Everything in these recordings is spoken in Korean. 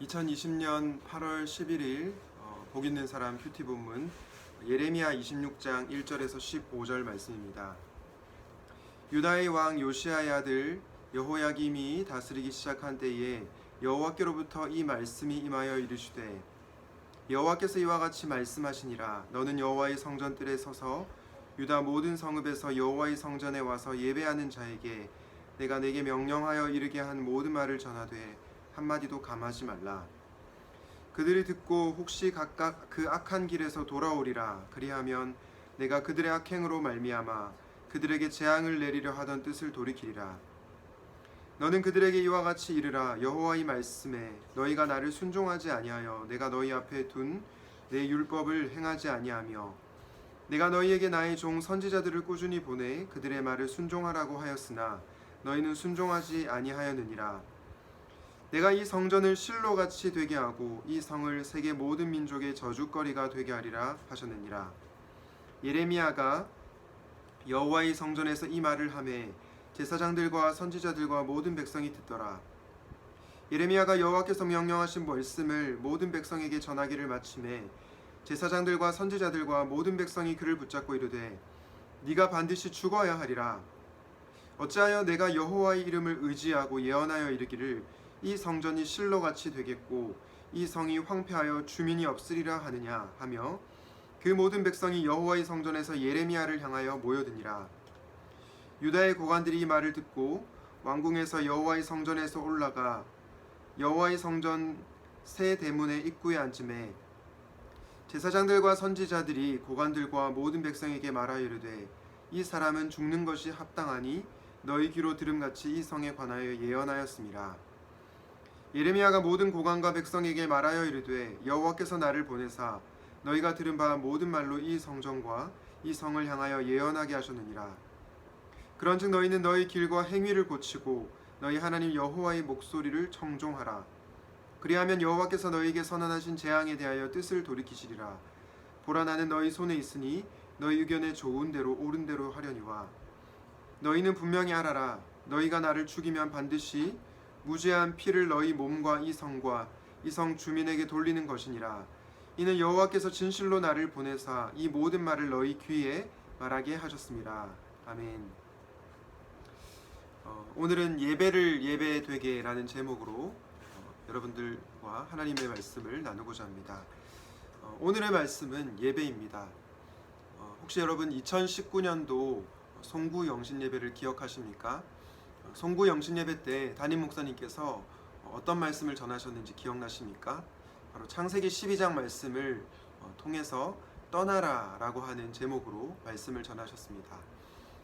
2020년 8월 11일 복 있는 사람 큐티 본문 예레미야 26장 1절에서 15절 말씀입니다. 유다의 왕 요시야의 아들 여호야김이 다스리기 시작한 때에 여호와께로부터 이 말씀이 임하여 이르시되 여호와께서 이와 같이 말씀하시니라. 너는 여호와의 성전뜰에 서서 유다 모든 성읍에서 여호와의 성전에 와서 예배하는 자에게 내가 내게 명령하여 이르게 한 모든 말을 전하되 한마디도 감하지 말라. 그들이 듣고 혹시 각각 그 악한 길에서 돌아오리라. 그리하면 내가 그들의 악행으로 말미암아 그들에게 재앙을 내리려 하던 뜻을 돌이키리라. 너는 그들에게 이와 같이 이르라. 여호와의 말씀에 너희가 나를 순종하지 아니하여 내가 너희 앞에 둔 내 율법을 행하지 아니하며 내가 너희에게 나의 종 선지자들을 꾸준히 보내 그들의 말을 순종하라고 하였으나 너희는 순종하지 아니하였느니라. 내가 이 성전을 실로같이 되게 하고 이 성을 세계 모든 민족의 저주거리가 되게 하리라 하셨느니라. 예레미야가 여호와의 성전에서 이 말을 하매 제사장들과 선지자들과 모든 백성이 듣더라. 예레미야가 여호와께서 명령하신 말씀을 모든 백성에게 전하기를 마치매 제사장들과 선지자들과 모든 백성이 그를 붙잡고 이르되 네가 반드시 죽어야 하리라. 어찌하여 내가 여호와의 이름을 의지하고 예언하여 이르기를 이 성전이 실로같이 되겠고 이 성이 황폐하여 주민이 없으리라 하느냐 하며 그 모든 백성이 여호와의 성전에서 예레미야를 향하여 모여드니라. 유다의 고관들이 이 말을 듣고 왕궁에서 여호와의 성전에서 올라가 여호와의 성전 새 대문의 입구에 앉음에 제사장들과 선지자들이 고관들과 모든 백성에게 말하여 이르되 이 사람은 죽는 것이 합당하니 너희 귀로 들음같이 이 성에 관하여 예언하였습니다. 예레미야가 모든 고관과 백성에게 말하여 이르되 여호와께서 나를 보내사 너희가 들은 바 모든 말로 이 성전과 이 성을 향하여 예언하게 하셨느니라. 그런즉 너희는 너희 길과 행위를 고치고 너희 하나님 여호와의 목소리를 청종하라. 그리하면 여호와께서 너희에게 선언하신 재앙에 대하여 뜻을 돌이키시리라. 보라, 나는 너희 손에 있으니 너희 의견에 좋은 대로 옳은 대로 하려니와 너희는 분명히 알아라. 너희가 나를 죽이면 반드시 무죄한 피를 너희 몸과 이 성과 이 성 주민에게 돌리는 것이니라. 이는 여호와께서 진실로 나를 보내사 이 모든 말을 너희 귀에 말하게 하셨습니다. 아멘. 오늘은 예배를 예배되게 라는 제목으로 여러분들과 하나님의 말씀을 나누고자 합니다. 오늘의 말씀은 예배입니다. 혹시 여러분 2019년도 송구 영신 예배를 기억하십니까? 송구 영신 예배 때 담임 목사님께서 어떤 말씀을 전하셨는지 기억나십니까? 바로 창세기 12장 말씀을 통해서 떠나라 라고 하는 제목으로 말씀을 전하셨습니다.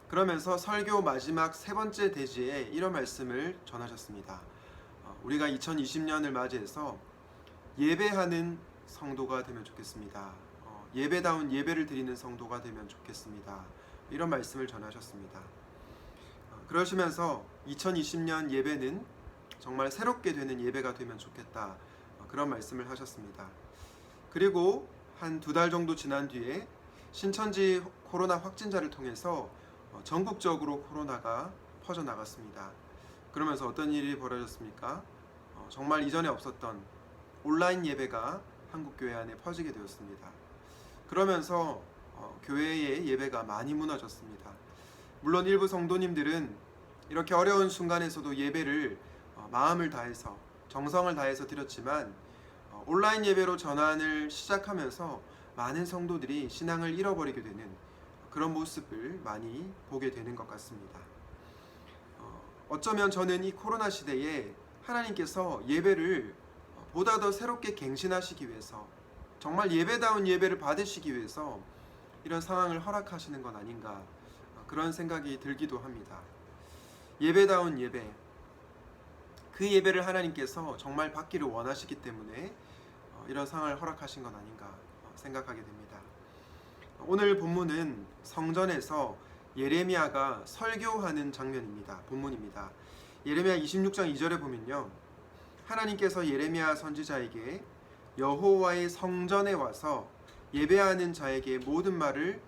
그러면서 설교 마지막 세 번째 대지에 이런 말씀을 전하셨습니다. 우리가 2020년을 맞이해서 예배하는 성도가 되면 좋겠습니다. 예배다운 예배를 드리는 성도가 되면 좋겠습니다. 이런 말씀을 전하셨습니다. 그러시면서 2020년 예배는 정말 새롭게 되는 예배가 되면 좋겠다. 그런 말씀을 하셨습니다. 그리고 한 2달 정도 지난 뒤에 신천지 코로나 확진자를 통해서 전국적으로 코로나가 퍼져나갔습니다. 그러면서 어떤 일이 벌어졌습니까? 정말 이전에 없었던 온라인 예배가 한국교회 안에 퍼지게 되었습니다. 그러면서 교회의 예배가 많이 무너졌습니다. 물론 일부 성도님들은 이렇게 어려운 순간에서도 예배를 마음을 다해서 정성을 다해서 드렸지만 온라인 예배로 전환을 시작하면서 많은 성도들이 신앙을 잃어버리게 되는 그런 모습을 많이 보게 되는 것 같습니다. 어쩌면 저는 이 코로나 시대에 하나님께서 예배를 보다 더 새롭게 갱신하시기 위해서 정말 예배다운 예배를 받으시기 위해서 이런 상황을 허락하시는 건 아닌가 그런 생각이 들기도 합니다. 예배다운 예배, 그 예배를 하나님께서 정말 받기를 원하시기 때문에 이런 상황을 허락하신 건 아닌가 생각하게 됩니다. 오늘 본문은 성전에서 예레미야가 설교하는 장면입니다. 본문입니다. 예레미야 26장 2절에 보면요, 하나님께서 예레미야 선지자에게 여호와의 성전에 와서 예배하는 자에게 모든 말을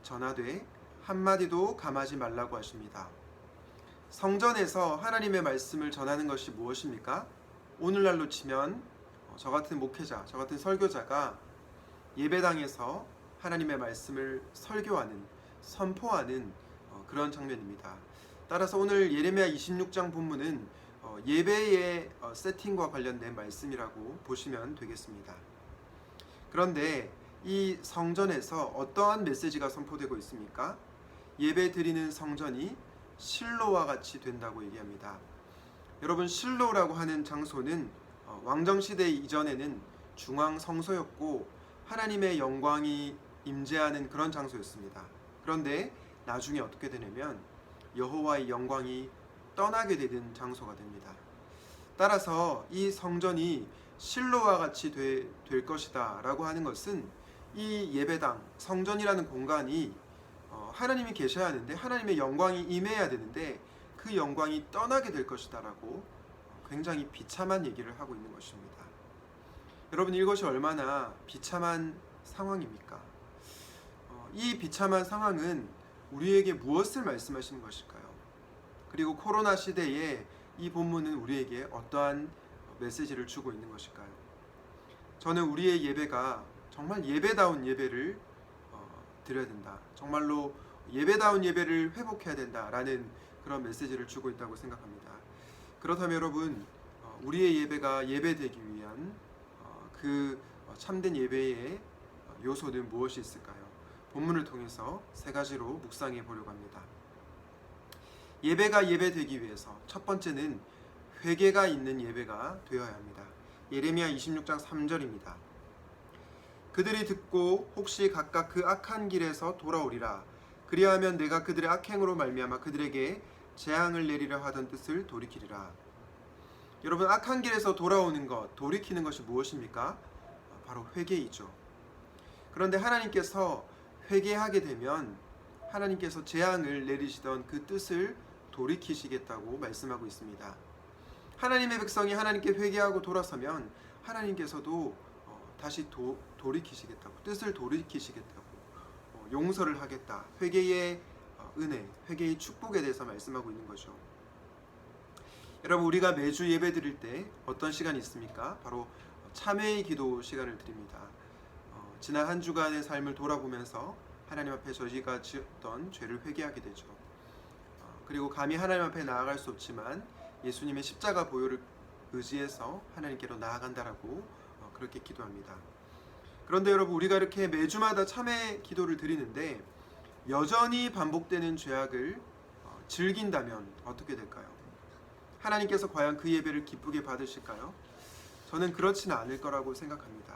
전하되 한마디도 감하지 말라고 하십니다. 성전에서 하나님의 말씀을 전하는 것이 무엇입니까? 오늘날로 치면 저 같은 목회자, 저 같은 설교자가 예배당에서 하나님의 말씀을 설교하는, 선포하는 그런 장면입니다. 따라서 오늘 예레미야 26장 본문은 예배의 세팅과 관련된 말씀이라고 보시면 되겠습니다. 그런데 이 성전에서 어떠한 메시지가 선포되고 있습니까? 예배 드리는 성전이 실로와 같이 된다고 얘기합니다. 여러분, 실로라고 하는 장소는 왕정시대 이전에는 중앙 성소였고 하나님의 영광이 임재하는 그런 장소였습니다. 그런데 나중에 어떻게 되냐면 여호와의 영광이 떠나게 되는 장소가 됩니다. 따라서 이 성전이 실로와 같이 될 것이다 라고 하는 것은 이 예배당, 성전이라는 공간이 하나님이 계셔야 하는데, 하나님의 영광이 임해야 되는데 그 영광이 떠나게 될 것이다 라고 굉장히 비참한 얘기를 하고 있는 것입니다. 여러분, 이것이 얼마나 비참한 상황입니까? 이 비참한 상황은 우리에게 무엇을 말씀하시는 것일까요? 그리고 코로나 시대에 이 본문은 우리에게 어떠한 메시지를 주고 있는 것일까요? 저는 우리의 예배가 정말 예배다운 예배를 드려야 된다, 정말로 예배다운 예배를 회복해야 된다라는 그런 메시지를 주고 있다고 생각합니다. 그렇다면 여러분, 우리의 예배가 예배되기 위한 그 참된 예배의 요소는 무엇이 있을까요? 본문을 통해서 세 가지로 묵상해 보려고 합니다. 예배가 예배되기 위해서 첫 번째는 회개가 있는 예배가 되어야 합니다. 예레미야 26장 3절입니다. 그들이 듣고 혹시 각각 그 악한 길에서 돌아오리라. 그리하면 내가 그들의 악행으로 말미암아 그들에게 재앙을 내리려 하던 뜻을 돌이키리라. 여러분, 악한 길에서 돌아오는 것, 돌이키는 것이 무엇입니까? 바로 회개이죠. 그런데 하나님께서 회개하게 되면 하나님께서 재앙을 내리시던 그 뜻을 돌이키시겠다고 말씀하고 있습니다. 하나님의 백성이 하나님께 회개하고 돌아서면 하나님께서도 다시 돌이키시겠다고, 뜻을 돌이키시겠다고, 용서를 하겠다, 회개의 은혜, 회개의 축복에 대해서 말씀하고 있는 거죠. 여러분, 우리가 매주 예배 드릴 때 어떤 시간이 있습니까? 바로 참회의 기도 시간을 드립니다. 지난 한 주간의 삶을 돌아보면서 하나님 앞에 저희가 지었던 죄를 회개하게 되죠. 그리고 감히 하나님 앞에 나아갈 수 없지만 예수님의 십자가 보혈을 의지해서 하나님께로 나아간다라고 그렇게 기도합니다. 그런데 여러분, 우리가 이렇게 매주마다 참회 기도를 드리는데 여전히 반복되는 죄악을 즐긴다면 어떻게 될까요? 하나님께서 과연 그 예배를 기쁘게 받으실까요? 저는 그렇지는 않을 거라고 생각합니다.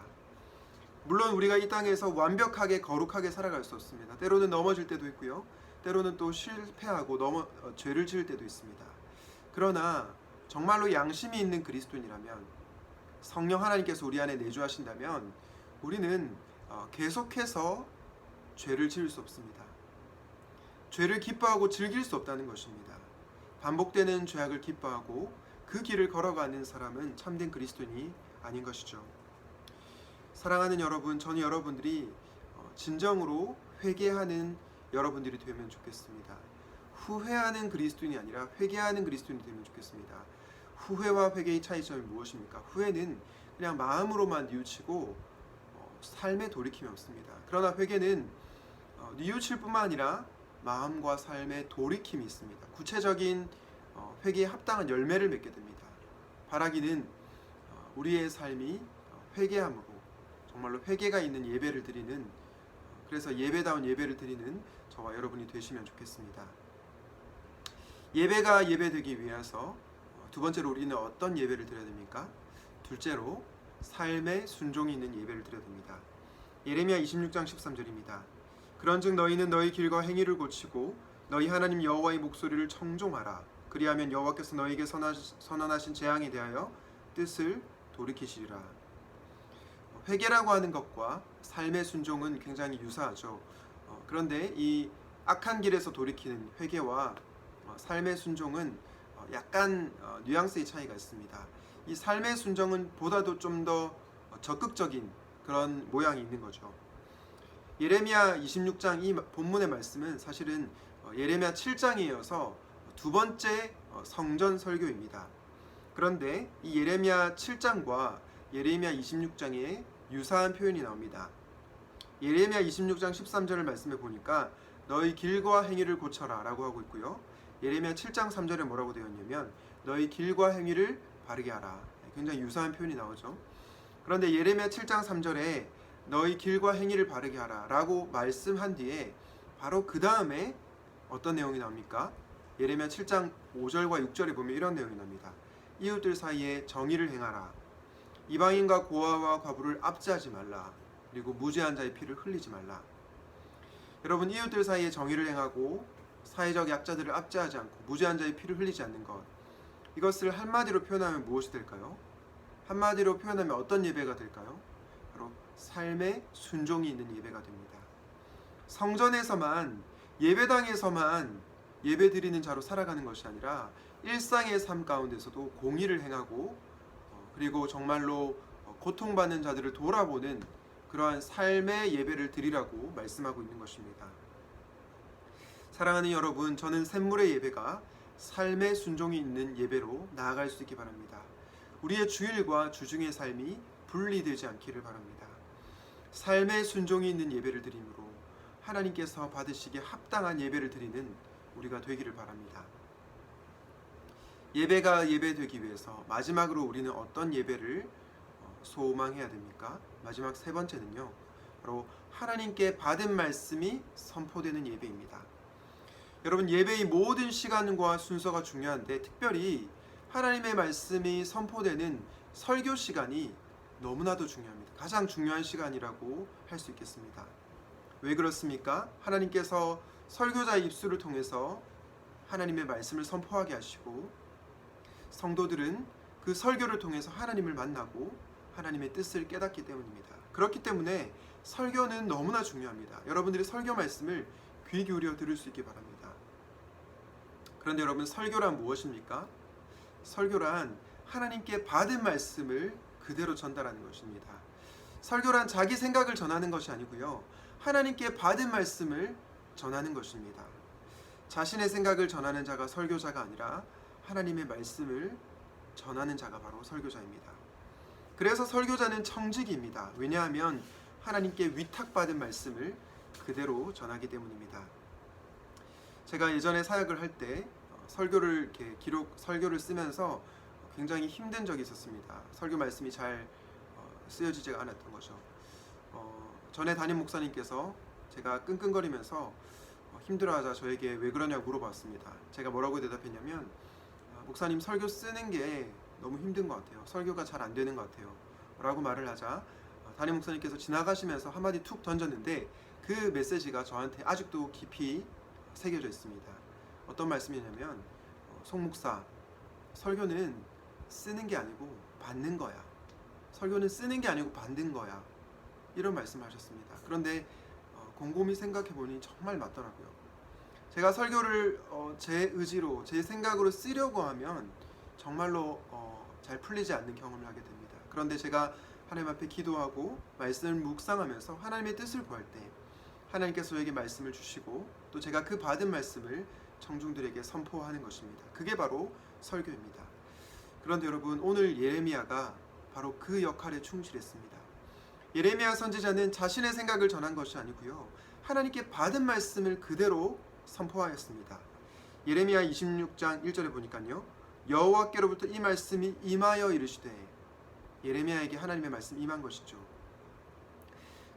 물론 우리가 이 땅에서 완벽하게 거룩하게 살아갈 수 없습니다. 때로는 넘어질 때도 있고요, 때로는 또 실패하고 죄를 지을 때도 있습니다. 그러나 정말로 양심이 있는 그리스도인이라면, 성령 하나님께서 우리 안에 내주하신다면 우리는 계속해서 죄를 지을 수 없습니다. 죄를 기뻐하고 즐길 수 없다는 것입니다. 반복되는 죄악을 기뻐하고 그 길을 걸어가는 사람은 참된 그리스도인이 아닌 것이죠. 사랑하는 여러분, 저는 여러분들이 진정으로 회개하는 여러분들이 되면 좋겠습니다. 후회하는 그리스도인이 아니라 회개하는 그리스도인이 되면 좋겠습니다. 후회와 회개의 차이점이 무엇입니까? 후회는 그냥 마음으로만 뉘우치고 삶에 돌이킴이 없습니다. 그러나 회개는 뉘우칠 뿐만 아니라 마음과 삶에 돌이킴이 있습니다. 구체적인 회개에 합당한 열매를 맺게 됩니다. 바라기는 우리의 삶이 회개함으로 정말로 회개가 있는 예배를 드리는, 그래서 예배다운 예배를 드리는 저와 여러분이 되시면 좋겠습니다. 예배가 예배되기 위해서 두 번째로 우리는 어떤 예배를 드려야 됩니까? 둘째로 삶의 순종이 있는 예배를 드려야 됩니다. 예레미야 26장 13절입니다. 그런즉 너희는 너희 길과 행위를 고치고 너희 하나님 여호와의 목소리를 청종하라. 그리하면 여호와께서 너희에게 선언하신 재앙에 대하여 뜻을 돌이키시리라. 회개라고 하는 것과 삶의 순종은 굉장히 유사하죠. 그런데 이 악한 길에서 돌이키는 회개와 삶의 순종은 약간 뉘앙스의 차이가 있습니다. 이 삶의 순종은 보다도 좀 더 적극적인 그런 모양이 있는 거죠. 예레미야 26장 이 본문의 말씀은 사실은 예레미야 7장에 이어서 두 번째 성전 설교입니다. 그런데 이 예레미야 7장과 예레미야 26장에 유사한 표현이 나옵니다. 예레미야 26장 13절을 말씀해 보니까 너희 길과 행위를 고쳐라 라고 하고 있고요. 예레미야 7장 3절에 뭐라고 되어 있냐면 너희 길과 행위를 바르게 하라. 굉장히 유사한 표현이 나오죠. 그런데 예레미야 7장 3절에 너희 길과 행위를 바르게 하라 라고 말씀한 뒤에 바로 그 다음에 어떤 내용이 나옵니까? 예레미야 7장 5절과 6절에 보면 이런 내용이 나옵니다. 이웃들 사이에 정의를 행하라. 이방인과 고아와 과부를 압제하지 말라. 그리고 무죄한 자의 피를 흘리지 말라. 여러분, 이웃들 사이에 정의를 행하고 사회적 약자들을 압제하지 않고 무죄한 자의 피를 흘리지 않는 것, 이것을 한마디로 표현하면 무엇이 될까요? 한마디로 표현하면 어떤 예배가 될까요? 바로 삶의 순종이 있는 예배가 됩니다. 성전에서만, 예배당에서만 예배 드리는 자로 살아가는 것이 아니라 일상의 삶 가운데서도 공의를 행하고 그리고 정말로 고통받는 자들을 돌아보는 그러한 삶의 예배를 드리라고 말씀하고 있는 것입니다. 사랑하는 여러분, 저는 샘물의 예배가 삶의 순종이 있는 예배로 나아갈 수 있기 바랍니다. 우리의 주일과 주중의 삶이 분리되지 않기를 바랍니다. 삶의 순종이 있는 예배를 드림으로 하나님께서 받으시기에 합당한 예배를 드리는 우리가 되기를 바랍니다. 예배가 예배되기 위해서 마지막으로 우리는 어떤 예배를 소망해야 됩니까? 마지막 세 번째는요, 바로 하나님께 받은 말씀이 선포되는 예배입니다. 여러분, 예배의 모든 시간과 순서가 중요한데 특별히 하나님의 말씀이 선포되는 설교 시간이 너무나도 중요합니다. 가장 중요한 시간이라고 할 수 있겠습니다. 왜 그렇습니까? 하나님께서 설교자의 입술을 통해서 하나님의 말씀을 선포하게 하시고 성도들은 그 설교를 통해서 하나님을 만나고 하나님의 뜻을 깨닫기 때문입니다. 그렇기 때문에 설교는 너무나 중요합니다. 여러분들이 설교 말씀을 귀 기울여 들을 수 있기 바랍니다. 그런데 여러분, 설교란 무엇입니까? 설교란 하나님께 받은 말씀을 그대로 전달하는 것입니다. 설교란 자기 생각을 전하는 것이 아니고요, 하나님께 받은 말씀을 전하는 것입니다. 자신의 생각을 전하는 자가 설교자가 아니라 하나님의 말씀을 전하는 자가 바로 설교자입니다. 그래서 설교자는 청직입니다. 왜냐하면 하나님께 위탁받은 말씀을 그대로 전하기 때문입니다. 제가 예전에 사역을 할 때 설교를 설교를 쓰면서 굉장히 힘든 적이 있었습니다. 설교 말씀이 잘 쓰여지지가 않았던 거죠. 전에 담임 목사님께서 제가 끙끙거리면서 힘들어하자 저에게 왜 그러냐고 물어봤습니다. 제가 뭐라고 대답했냐면, 목사님, 설교 쓰는 게 너무 힘든 것 같아요. 설교가 잘 안 되는 것 같아요 라고 말을 하자 담임 목사님께서 지나가시면서 한마디 툭 던졌는데 그 메시지가 저한테 아직도 깊이 새겨져 있습니다. 어떤 말씀이냐면, 송 목사, 설교는 쓰는 게 아니고 받는 거야. 설교는 쓰는 게 아니고 받는 거야. 이런 말씀을 하셨습니다. 그런데 곰곰이 생각해 보니 정말 맞더라고요. 제가 설교를 제 의지로, 제 생각으로 쓰려고 하면 정말로 잘 풀리지 않는 경험을 하게 됩니다. 그런데 제가 하나님 앞에 기도하고 말씀을 묵상하면서 하나님의 뜻을 구할 때 하나님께서 저에게 말씀을 주시고 또 제가 그 받은 말씀을 청중들에게 선포하는 것입니다. 그게 바로 설교입니다. 그런데 여러분, 오늘 예레미야가 바로 그 역할에 충실했습니다. 예레미야 선지자는 자신의 생각을 전한 것이 아니고요, 하나님께 받은 말씀을 그대로 선포하였습니다. 예레미야 26장 1절에 보니까요, 여호와께로부터 이 말씀이 임하여 이르시되, 예레미야에게 하나님의 말씀이 임한 것이죠.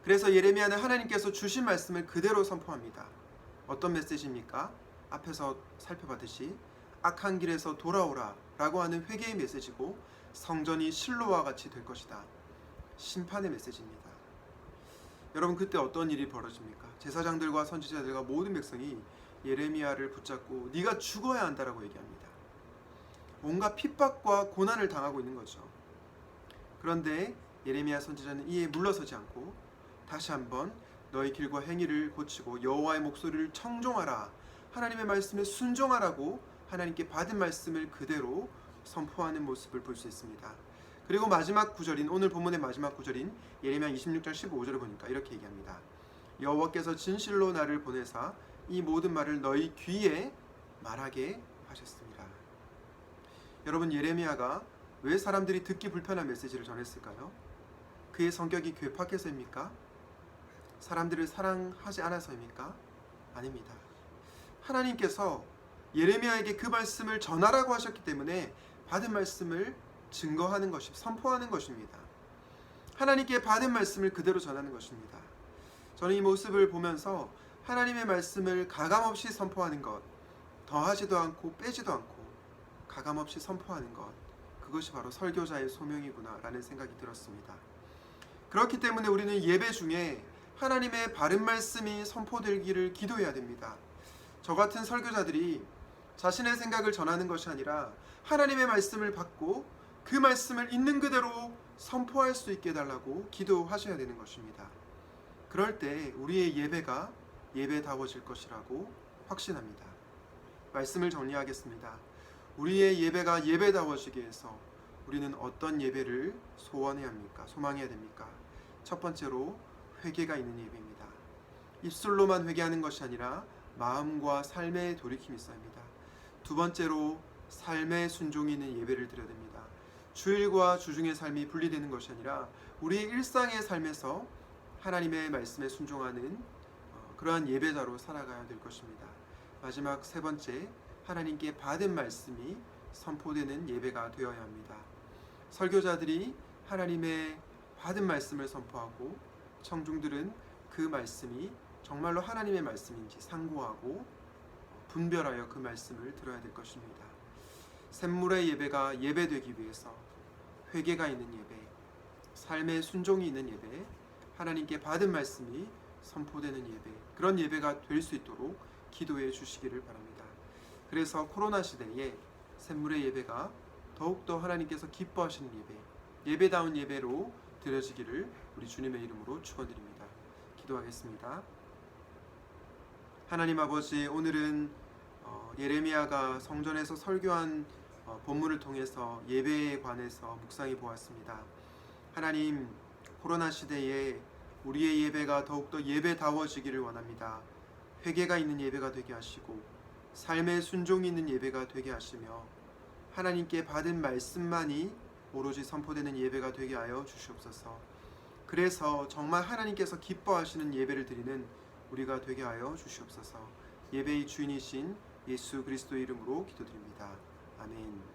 그래서 예레미야는 하나님께서 주신 말씀을 그대로 선포합니다. 어떤 메시지입니까? 앞에서 살펴봤듯이 악한 길에서 돌아오라 라고 하는 회개의 메시지고, 성전이 실로와 같이 될 것이다, 심판의 메시지입니다. 여러분, 그때 어떤 일이 벌어집니까? 제사장들과 선지자들과 모든 백성이 예레미야를 붙잡고 네가 죽어야 한다라고 얘기합니다. 온갖 핍박과 고난을 당하고 있는 거죠. 그런데 예레미야 선지자는 이에 물러서지 않고 다시 한번 너희 길과 행위를 고치고 여호와의 목소리를 청종하라, 하나님의 말씀에 순종하라고 하나님께 받은 말씀을 그대로 선포하는 모습을 볼 수 있습니다. 그리고 마지막 구절인, 오늘 본문의 마지막 구절인 예레미야 26장 15절을 보니까 이렇게 얘기합니다. 여호와께서 진실로 나를 보내사 이 모든 말을 너희 귀에 말하게 하셨습니다. 여러분, 예레미야가 왜 사람들이 듣기 불편한 메시지를 전했을까요? 그의 성격이 괴팍해서입니까? 사람들을 사랑하지 않아서입니까? 아닙니다. 하나님께서 예레미야에게 그 말씀을 전하라고 하셨기 때문에 받은 말씀을 증거하는 것이 선포하는 것입니다. 하나님께 받은 말씀을 그대로 전하는 것입니다. 저는 이 모습을 보면서 하나님의 말씀을 가감없이 선포하는 것, 더하지도 않고 빼지도 않고 가감없이 선포하는 것, 그것이 바로 설교자의 소명이구나 라는 생각이 들었습니다. 그렇기 때문에 우리는 예배 중에 하나님의 바른 말씀이 선포되기를 기도해야 됩니다. 저 같은 설교자들이 자신의 생각을 전하는 것이 아니라 하나님의 말씀을 받고 그 말씀을 있는 그대로 선포할 수 있게 해달라고 기도하셔야 되는 것입니다. 그럴 때 우리의 예배가 예배다워질 것이라고 확신합니다. 말씀을 정리하겠습니다. 우리의 예배가 예배다워지기 위해서 우리는 어떤 예배를 소원해야 합니까? 소망해야 됩니까? 첫 번째로 회개가 있는 예배입니다. 입술로만 회개하는 것이 아니라 마음과 삶의 돌이킴이 있어야 합니다. 두 번째로 삶의 순종이 있는 예배를 드려야 됩니다. 주일과 주중의 삶이 분리되는 것이 아니라 우리의 일상의 삶에서 하나님의 말씀에 순종하는 그러한 예배자로 살아가야 될 것입니다. 마지막 세 번째, 하나님께 받은 말씀이 선포되는 예배가 되어야 합니다. 설교자들이 하나님의 받은 말씀을 선포하고 청중들은 그 말씀이 정말로 하나님의 말씀인지 상고하고 분별하여 그 말씀을 들어야 될 것입니다. 샘물의 예배가 예배되기 위해서 회개가 있는 예배, 삶의 순종이 있는 예배, 하나님께 받은 말씀이 선포되는 예배, 그런 예배가 될 수 있도록 기도해 주시기를 바랍니다. 그래서 코로나 시대에 샘물의 예배가 더욱더 하나님께서 기뻐하시는 예배, 예배다운 예배로 드려지기를 우리 주님의 이름으로 축원드립니다. 기도하겠습니다. 하나님 아버지, 오늘은 예레미야가 성전에서 설교한 본문을 통해서 예배에 관해서 묵상해 보았습니다. 하나님, 코로나 시대에 우리의 예배가 더욱더 예배다워지기를 원합니다. 회개가 있는 예배가 되게 하시고 삶의 순종이 있는 예배가 되게 하시며 하나님께 받은 말씀만이 오로지 선포되는 예배가 되게 하여 주시옵소서. 그래서 정말 하나님께서 기뻐하시는 예배를 드리는 우리가 되게 하여 주시옵소서. 예배의 주인이신 예수 그리스도의 이름으로 기도드립니다. 아멘.